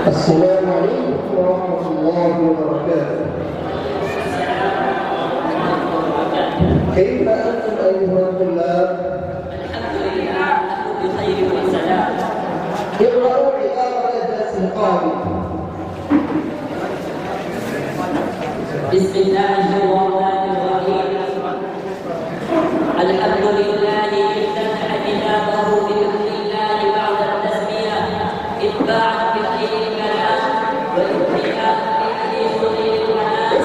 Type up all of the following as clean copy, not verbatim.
السلام عليكم ورحمة الله وبركاته. كيف أنتم أيها الطلاب؟ الحمد لله نحن بخير وسلام. اقرأوا عبارة الدرس القادم. بسم الله الرحمن الرحيم. الحمد لله افتتح كتابه بحمد الله بعد التسمية اتباعا بخير الكلام واتباعا بحديث خير الكلام.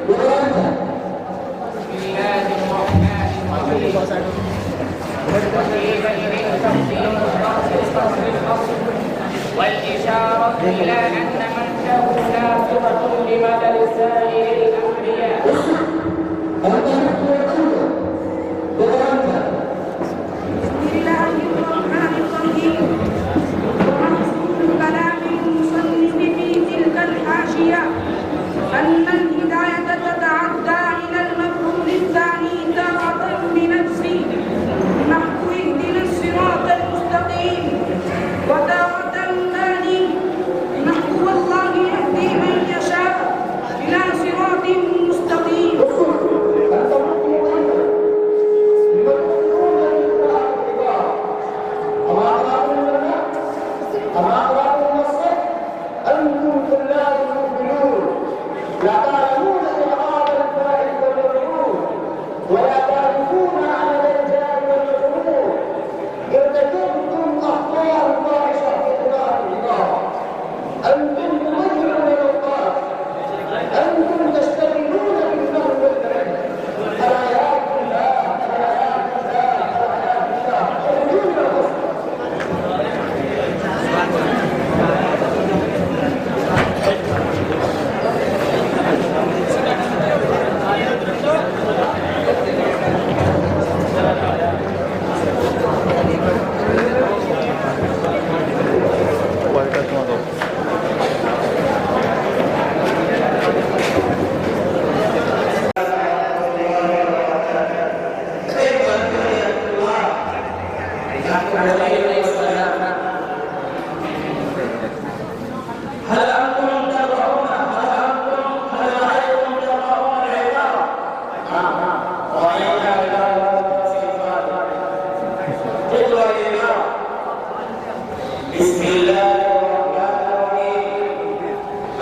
بسم الله الرحمن الرحيم. وقيل إليه تفصيل الرأس الفصل الأصل والإشارة إلى أن من له ناصرة لمدى سائر الأنبياء. بسم الله الرحمن الرحيم. ومقصود كلام المصنف في تلك الحاشية أن الهداية تتعدى إلى المفعول الثاني تارة بنفسه نحو اهدنا الصراط المستقيم، وتارة ثاني نحو والله يهدي من يشاء إلى صراط مستقيم. أنتم طلاب مؤمنون لا تعلمون إعراب الفاعل والمفعول ولا تعرفون عن الجار والمجرور. ارتكبتم أخطاء فاحشة في قراءة العبارة. أنتم تضيعون الأوقات. أنتم تشتغلون بالنحو والفعل. الآيات الله الآيات الله الآيات الله. خرجوا من الفصل. هل أنتم تقرؤون؟ هل رأيتم تقرؤون العبارة؟ رأينا عبارة صفات. اقرأ العبارة. بسم الله الرحمن الرحيم.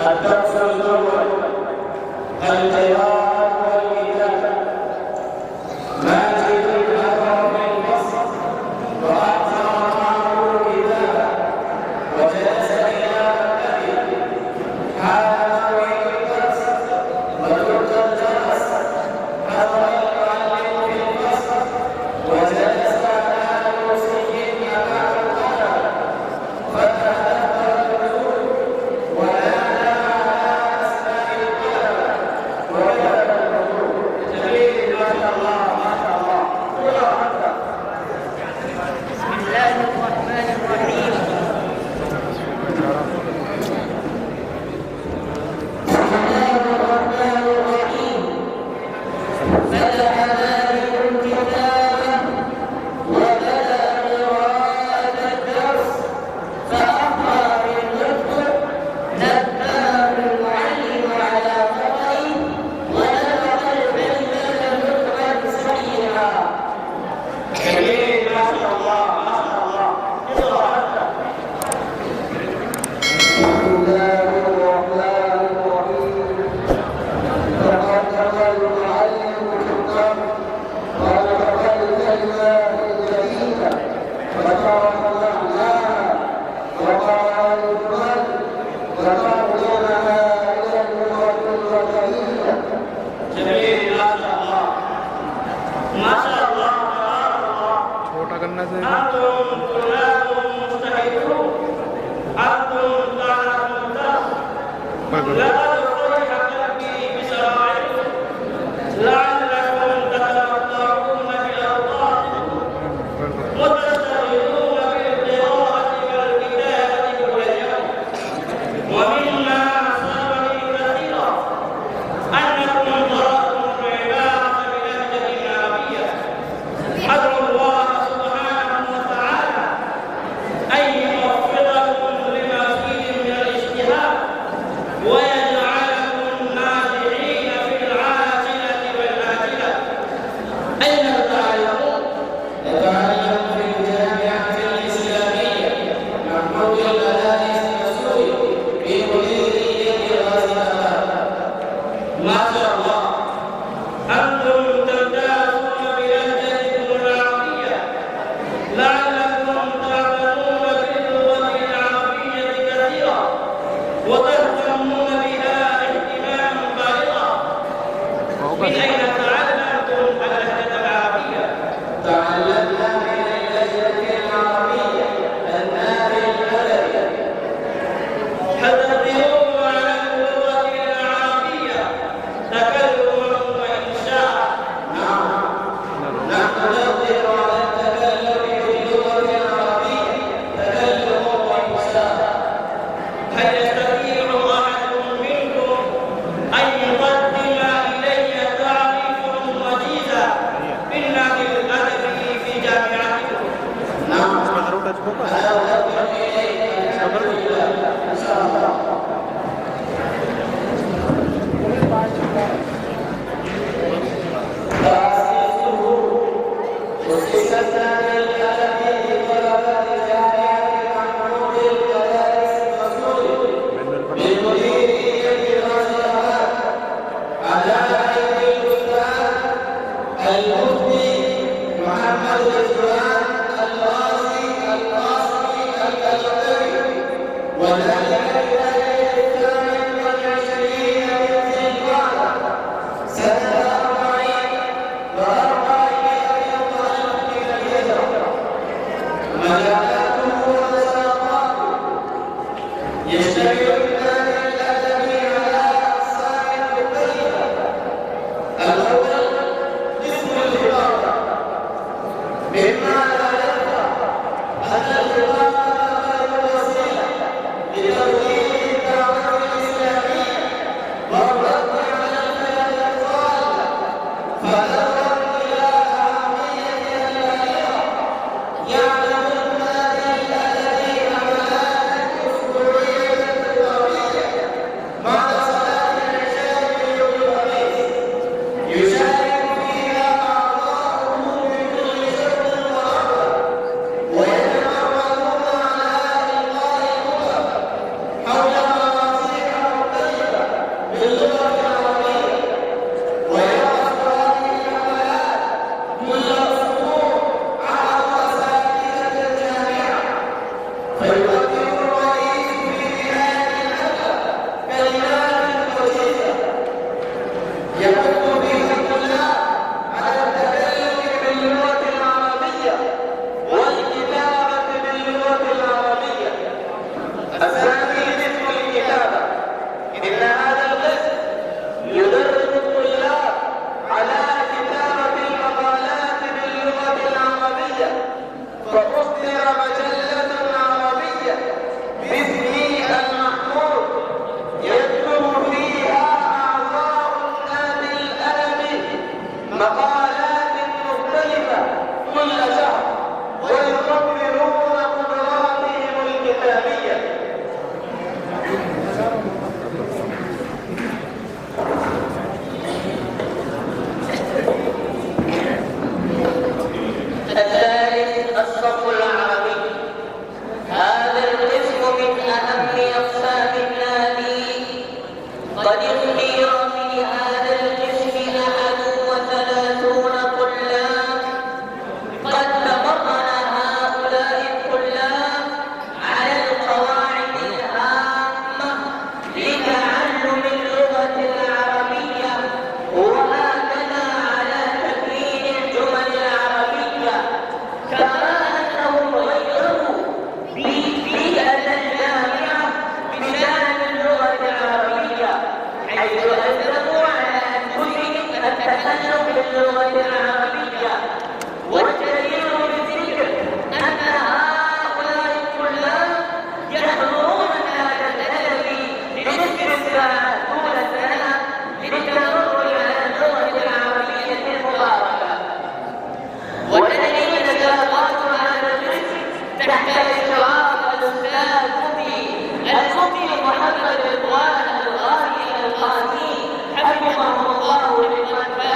الدرس الأول القراءة والكتابة. ماجد الأثر بالبصر وأكثر معه الكتابة وجلس إلى مكتبه حاول الدرس وترك الجرس حضر المعلم في الفصل وجلس على كرسي أمام القلم فتح دفتر النزول ونادى على أسماء القلم وكتب النزول. جميل ما شاء الله ما شاء الله. قرأ أنت. بسم الله الرحمن الرحيم. فتح مالك الكتاب وبدأ قراءة الدرس فأمر بالنطق. نبه المعلم على خطئه ونطق الكلمة نطقا صحيحا. جميل ما شاء الله ما شاء الله. اقرأ أنت. بسم الله الرحمن الرحيم. تقدم المعلم بالضبط ونطق الكلمات الجديدة وشرح معناها وقرأ الجمل وترجمها إلى اللغة الوطنية. جميل ما شاء الله ما شاء الله تبارك الله. أنتم طلاب مجتهدون. أنتم طلاب مجتهدون. لا تصيح قلبي بشرائعكم لعلكم تتمتعون بأوقاتكم وتشتغلون بالقراءة والكتابة كل يوم. ومما أصابني كثيرا أنكم قرأتم العبارة بلهجة عربية. أدعو الله سبحانه وتعالى أن يوفقكم محمد رضوان الغازي حفظه الله لمن